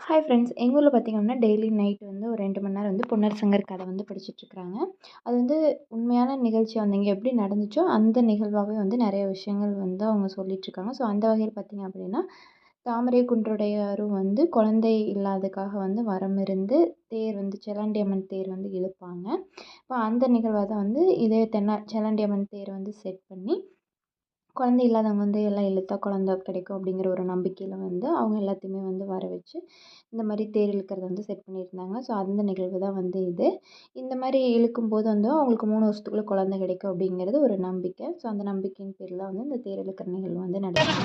Hi friends. எங்கள் ஊரில் பார்த்திங்க அப்படின்னா டெய்லி நைட் வந்து ஒரு 2 மணி நேரம் வந்து பொன்னர் சங்கர் கதை வந்து படிச்சுட்ருக்குறாங்க. அது வந்து உண்மையான நிகழ்ச்சி வந்து இங்கே எப்படி நடந்துச்சோ அந்த நிகழ்வாகவே வந்து நிறைய விஷயங்கள் வந்து அவங்க சொல்லிகிட்ருக்காங்க. ஸோ அந்த வகையில் பார்த்திங்க அப்படின்னா தாமரை குன்றுடையாரும் வந்து குழந்தை இல்லாததுக்காக வந்து வரம் இருந்து தேர் வந்து செல்லாண்டியம்மன் தேர் வந்து இழுப்பாங்க. இப்போ அந்த நிகழ்வாக தான் வந்து இதே செல்லாண்டியம்மன் தேர் வந்து செட் பண்ணி குழந்தை இல்லாதவங்க வந்து எல்லாம் இழுத்தா குழந்த கிடைக்கும் அப்படிங்கிற ஒரு நம்பிக்கையில் வந்து அவங்க எல்லாத்தையுமே வந்து வர வச்சு இந்த மாதிரி தேர் இழுக்கிறத வந்து செட் பண்ணியிருந்தாங்க. ஸோ அந்த நிகழ்வு தான் வந்து இது. இந்த மாதிரி இழுக்கும்போது வந்து அவங்களுக்கு 3 வருஷத்துக்குள்ளே குழந்த கிடைக்கும் அப்படிங்கிறது ஒரு நம்பிக்கை. ஸோ அந்த நம்பிக்கையின் பேரில் வந்து இந்த தேர் இழுக்கிற நிகழ்வு வந்து நடக்கும்.